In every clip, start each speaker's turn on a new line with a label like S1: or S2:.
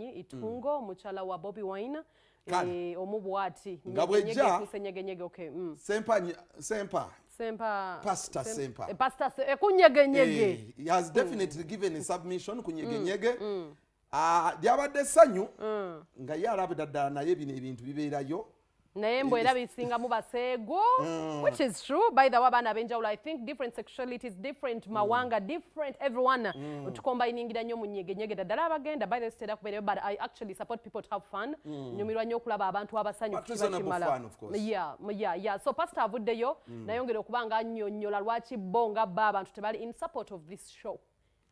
S1: Itungo muchala wa Bobby Wine omubwati Nyege Nyege okay Ssempa
S2: Paasita Ssempa
S1: Nyege Nyege
S2: he has definitely given a submission ku Nyege Nyege lyabadde ssanyu nga ye alabira ddala naye bino ebintu bibeerayo
S1: naye mbu era bisinga mu baseego which is true by the way abana abenjawulo I think different sexualities different mawanga different everyone tukombayiningira nnyo mu Nyege Nyege ddala abagenda by the state kubeerayo but I actually support people to have fun nyumirwa nnyo okulaba abantu abasanyufu kimala yeah so Paasita avuddeyo nayongera okuba nga annyonnyola lwaki bo nga bba abantu tebali in support of this show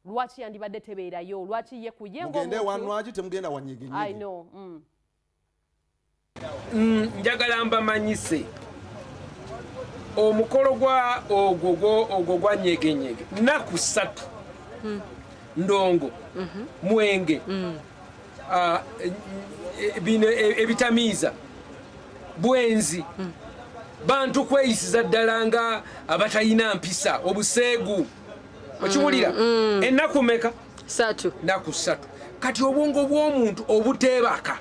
S1: lwaki yandibadde tebeerayo lwaki ye kuyengo
S2: mugende wanwaki temugenda wa Nyege Nyege
S1: I know
S3: njagala mbamanyise omukolo gwa ogwo gwa Nyege Nyege nnaku 3 ndongo mwenge bino ebitamiiza bwenzi bantu kweyisiza ddala nga abatayina mpisa obuseegu okiwulira ennaku meka
S1: 3
S3: nnaku 3 kati obwongo bw'omuntu obuteebaka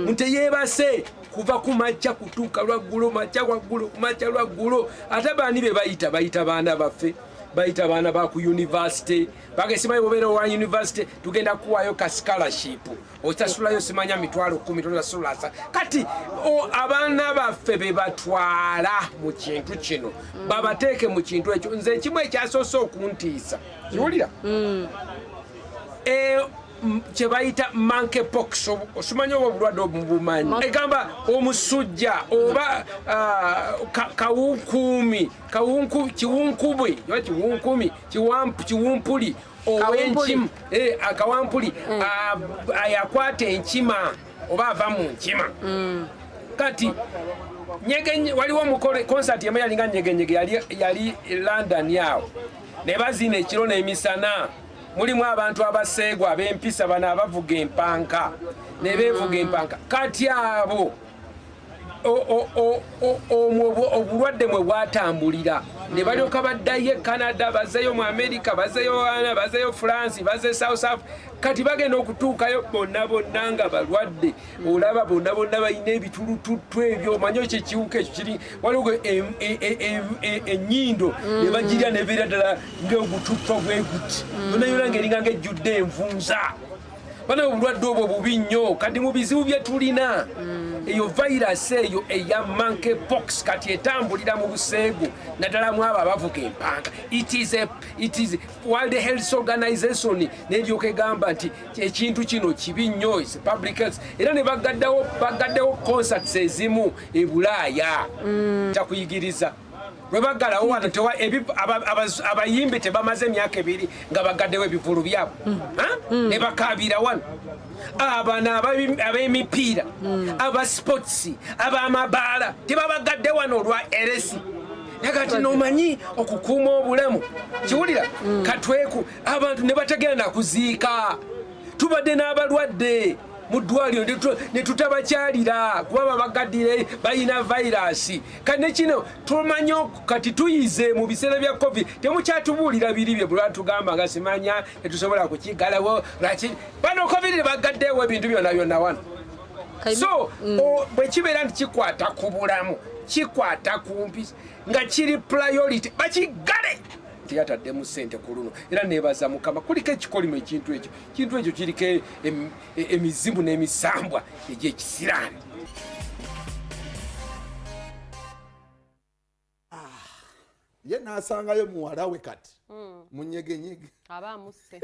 S3: muteyebase kuva kumacha kutuuka lwaggulo macha waggulu macha lwaggulo ate baani be bayita baana baffe bayita baana ba ku university bagesimayo bobeera wa university tugenda kuwaayo ka scholarship osasulayo simanya mitwalo 10 tosasulasa kati abaana baffe be batwala mu kintu kino babateeke mu kintu ekyo nze ekimu ekyasoose okuntiisa kiwulira kyebayita monkeypox osimanya oba obulwadde obubumanyi egamba omusujja oba kiwumpuli ow'enkima akawampuli ayakwata enkima oba ava mu nkima kati waliwo omukole konsati emu yalinga Nyege Nyege yali London awo ne bazina ekiro n'emisana mulimu abantu abaseegwa ab'empisa bano abavuga empanka ne beevuga empanka kati abo obulwadde mwe bwatambulira ne balyoka baddayo Canada bazeyo mu America bazeyo France baze South Africa kati bagenda okutuukayo bonna nga balwadde olaba bonna balina ebitulututtu ebyo omanyi ekyo ekiwuka ekyo kiri waliwo ennyindo ne bagirya ne beera ddala ng'ogutuppa bweguti yonna ng'eringa ng'ejjudde envunza bana obulwadde obwo bubi nnyo kati mu bizibu bye tulina eyo virus eyo eya monkeypox kati etambulira mu buseegu naddala mu abo abavuga empanga it is World Health Organization n'eryoka egamba nti ekintu kino kibi nnyo is public health era ne bagaddewo concerts ezimu e Bulaaya kyakuyigiriza bwe baggalawo wano abayimbi tebamaze emyaka 2 nga bagaddewo ebivulu byabo ne bakaabira wano abana ab'emipiira abasportsi ab'amabaala tebabagadde wano olwa eresi nakati nomanyi okukuuma obulamu kiwulira katweku abantu ne bategenda kuziika tubadde n'abalwadde mu ddwaliro ne tutabakyalira kuba babagaddire bayina virus kati nekino tumanyi kati tuyize mu biseera bya covid temukyatubuulira biri bye bulwatugamba nga simanya tetusobola kukigalawo lwaki bano covid bagaddeewo ebintu byonna wano so bwe kibeera nti kikwata ku bulamu kikwata ku mpisa nga kiri priority bakigale teyataddemu ssente ku luno era neebaza Mukama kuliko ekikolimo ekintu ekyo kiriko emizimu n'emisambwa egy'ekisiraani
S2: ye n'asangayo muwala we kati mu Nyege Nyege
S1: aba amusse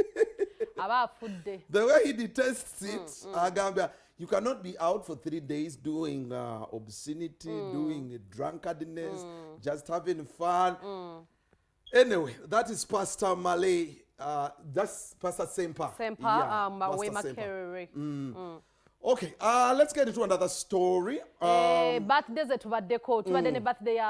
S1: aba afudde
S2: the way he detests it agamba you cannot be out for 3 days doing obscenity doing drunkenness just having fun anyway, that is Pastor Malay. That's Paasita Ssempa. Okay, let's get into another story.
S1: Birthdays tubaddeko tubadde ne birthday